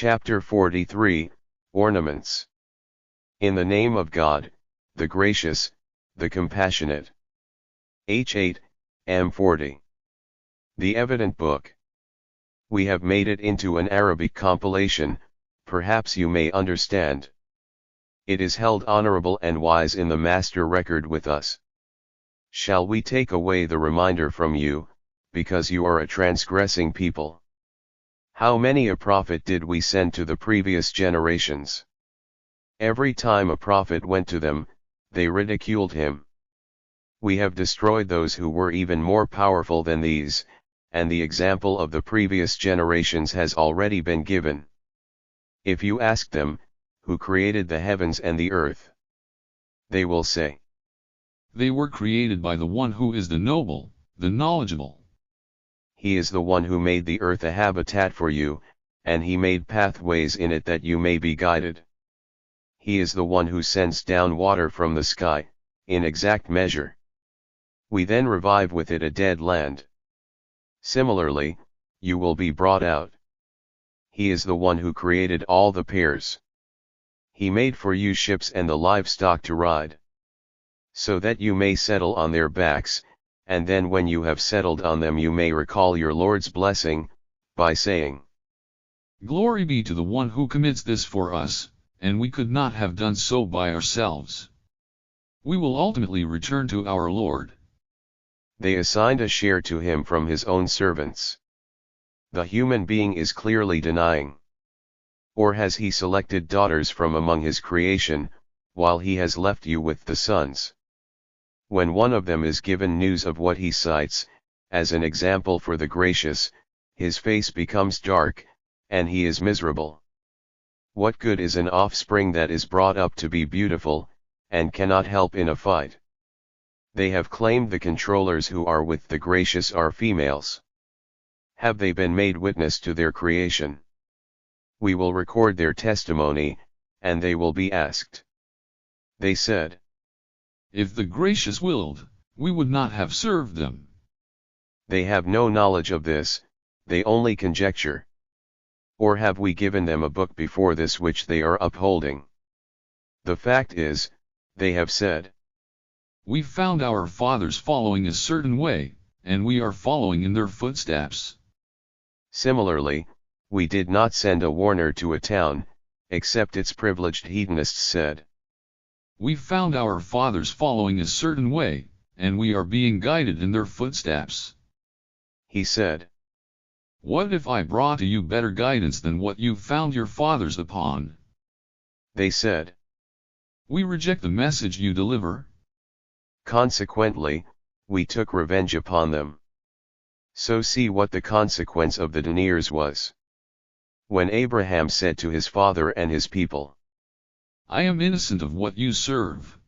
Chapter 43, Ornaments. In the name of God, the gracious, the compassionate. H8, M40. The Evident Book. We have made it into an Arabic compilation, perhaps you may understand. It is held honorable and wise in the master record with us. Shall we take away the reminder from you, because you are a transgressing people? How many a prophet did we send to the previous generations? Every time a prophet went to them, they ridiculed him. We have destroyed those who were even more powerful than these, and the example of the previous generations has already been given. If you ask them, who created the heavens and the earth? They will say, they were created by the one who is the noble, the knowledgeable. He is the one who made the earth a habitat for you, and he made pathways in it that you may be guided. He is the one who sends down water from the sky, in exact measure. We then revive with it a dead land. Similarly, you will be brought out. He is the one who created all the pairs. He made for you ships and the livestock to ride, so that you may settle on their backs, and then when you have settled on them you may recall your Lord's blessing, by saying, Glory be to the one who commits this for us, and we could not have done so by ourselves. We will ultimately return to our Lord. They assigned a share to him from his own servants. The human being is clearly denying. Or has he selected daughters from among his creation, while he has left you with the sons? When one of them is given news of what he cites, as an example for the gracious, his face becomes dark, and he is miserable. What good is an offspring that is brought up to be beautiful, and cannot help in a fight? They have claimed the controllers who are with the gracious are females. Have they been made witness to their creation? We will record their testimony, and they will be asked. They said, if the gracious willed, we would not have served them. They have no knowledge of this, they only conjecture. Or have we given them a book before this which they are upholding? The fact is, they have said, we found our fathers following a certain way, and we are following in their footsteps. Similarly, we did not send a warner to a town, except its privileged hedonists said, we found our fathers following a certain way, and we are being guided in their footsteps. He said, what if I brought to you better guidance than what you found your fathers upon? They said, we reject the message you deliver. Consequently, we took revenge upon them. So see what the consequence of the deniers was. When Abraham said to his father and his people, I am innocent of what you serve.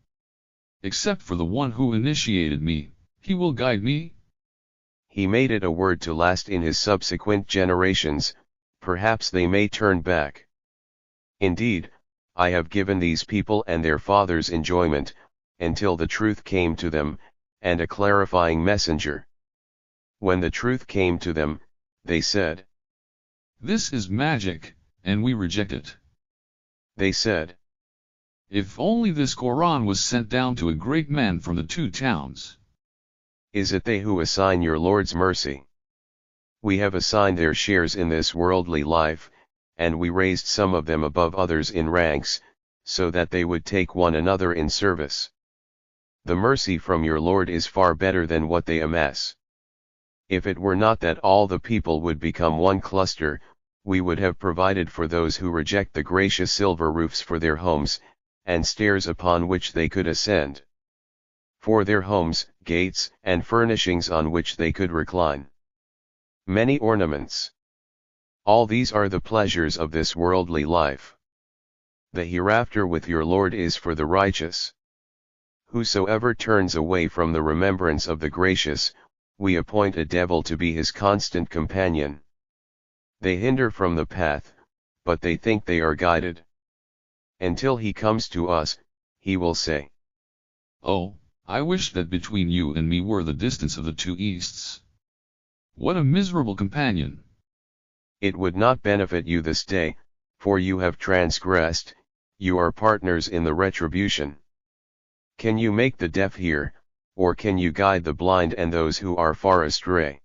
Except for the one who initiated me, he will guide me. He made it a word to last in his subsequent generations, perhaps they may turn back. Indeed, I have given these people and their fathers enjoyment, until the truth came to them, and a clarifying messenger. When the truth came to them, they said, this is magic, and we reject it. They said, if only this Quran was sent down to a great man from the two towns. Is it they who assign your Lord's mercy? We have assigned their shares in this worldly life, and we raised some of them above others in ranks, so that they would take one another in service. The mercy from your Lord is far better than what they amass. If it were not that all the people would become one cluster, we would have provided for those who reject the gracious silver roofs for their homes, and stairs upon which they could ascend. For their homes, gates, and furnishings on which they could recline. Many ornaments. All these are the pleasures of this worldly life. The hereafter with your Lord is for the righteous. Whosoever turns away from the remembrance of the gracious, we appoint a devil to be his constant companion. They hinder from the path, but they think they are guided. Until he comes to us, he will say, oh, I wish that between you and me were the distance of the two easts. What a miserable companion! It would not benefit you this day, for you have transgressed, you are partners in the retribution. Can you make the deaf hear, or can you guide the blind and those who are far astray?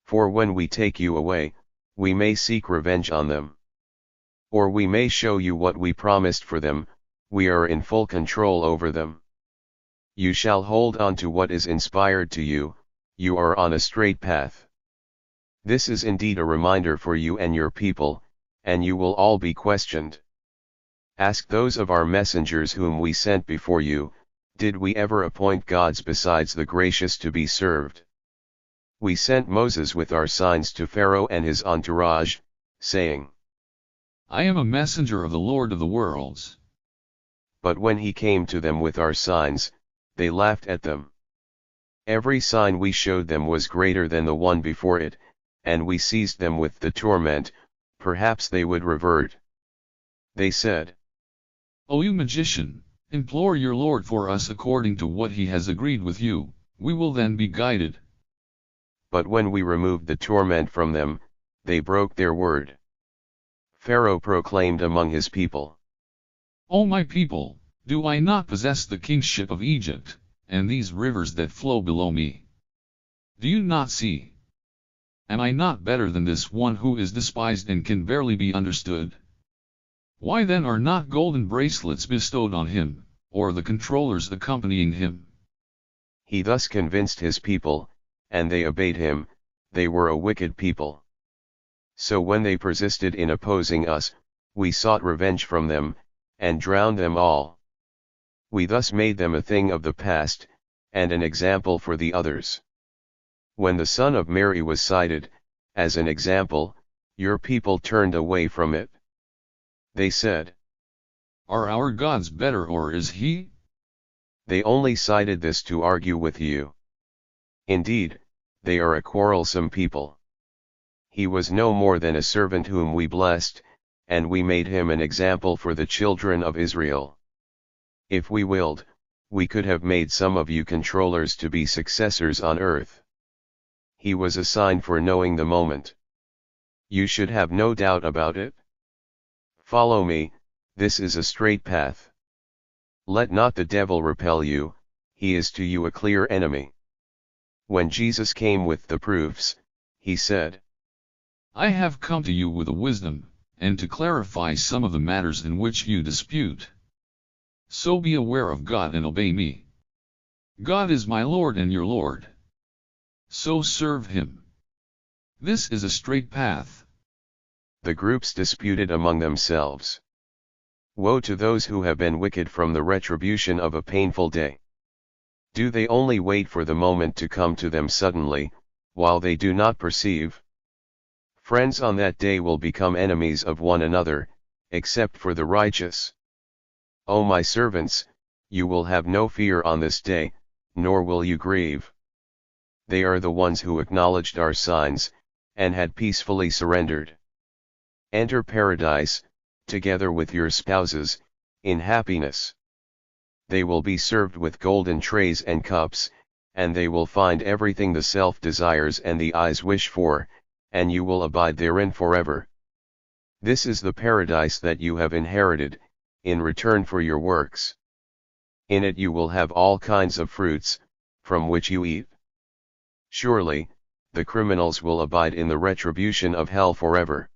For when we take you away, we may seek revenge on them. Or we may show you what we promised for them, we are in full control over them. You shall hold on to what is inspired to you, you are on a straight path. This is indeed a reminder for you and your people, and you will all be questioned. Ask those of our messengers whom we sent before you, did we ever appoint gods besides the gracious to be served? We sent Moses with our signs to Pharaoh and his entourage, saying, I am a messenger of the Lord of the worlds. But when he came to them with our signs, they laughed at them. Every sign we showed them was greater than the one before it, and we seized them with the torment, perhaps they would revert. They said, O you magician, implore your Lord for us according to what he has agreed with you, we will then be guided. But when we removed the torment from them, they broke their word. Pharaoh proclaimed among his people, O my people, do I not possess the kingship of Egypt, and these rivers that flow below me? Do you not see? Am I not better than this one who is despised and can barely be understood? Why then are not golden bracelets bestowed on him, or the controllers accompanying him? He thus convinced his people, and they obeyed him, they were a wicked people. So when they persisted in opposing us, we sought revenge from them, and drowned them all. We thus made them a thing of the past, and an example for the others. When the son of Mary was cited, as an example, your people turned away from it. They said, Are our gods better or is he? They only cited this to argue with you. Indeed, they are a quarrelsome people. He was no more than a servant whom we blessed, and we made him an example for the children of Israel. If we willed, we could have made some of you controllers to be successors on earth. He was a sign for knowing the moment. You should have no doubt about it. Follow me, this is a straight path. Let not the devil repel you, he is to you a clear enemy. When Jesus came with the proofs, he said, I have come to you with a wisdom, and to clarify some of the matters in which you dispute. So be aware of God and obey me. God is my Lord and your Lord. So serve him. This is a straight path. The groups disputed among themselves. Woe to those who have been wicked from the retribution of a painful day. Do they only wait for the moment to come to them suddenly, while they do not perceive? Friends on that day will become enemies of one another, except for the righteous. O my servants, you will have no fear on this day, nor will you grieve. They are the ones who acknowledged our signs, and had peacefully surrendered. Enter paradise, together with your spouses, in happiness. They will be served with golden trays and cups, and they will find everything the self desires and the eyes wish for, and you will abide therein forever. This is the paradise that you have inherited, in return for your works. In it you will have all kinds of fruits, from which you eat. Surely, the criminals will abide in the retribution of hell forever.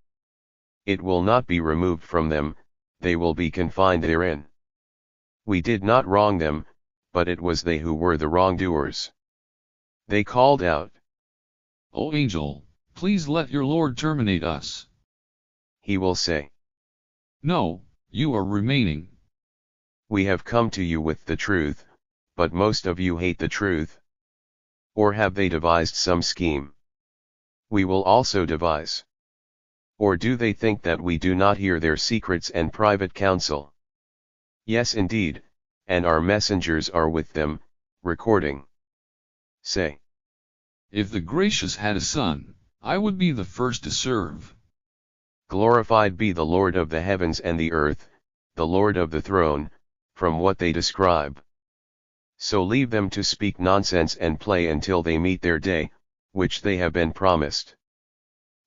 It will not be removed from them, they will be confined therein. We did not wrong them, but it was they who were the wrongdoers. They called out, O angel, please let your Lord terminate us. He will say, No, you are remaining. We have come to you with the truth, but most of you hate the truth. Or have they devised some scheme? We will also devise. Or do they think that we do not hear their secrets and private counsel? Yes indeed, and our messengers are with them, recording. Say, If the gracious had a son, I would be the first to serve. glorified be the Lord of the heavens and the earth, the Lord of the throne, from what they describe. So leave them to speak nonsense and play until they meet their day, which they have been promised.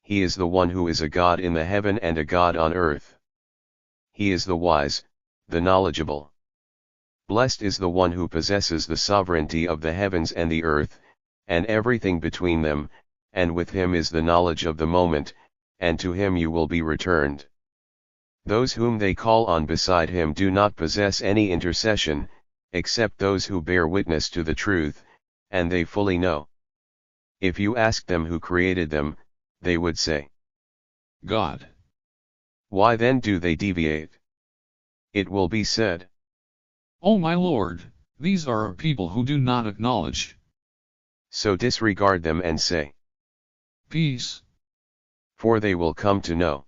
He is the one who is a God in the heaven and a God on earth. he is the wise, the knowledgeable. Blessed is the one who possesses the sovereignty of the heavens and the earth, and everything between them, and with him is the knowledge of the moment, and to him you will be returned. Those whom they call on beside him do not possess any intercession, except those who bear witness to the truth, and they fully know. If you ask them who created them, they would say, God. Why then do they deviate? It will be said, O my Lord, these are a people who do not acknowledge. So disregard them and say, Peace. For they will come to know.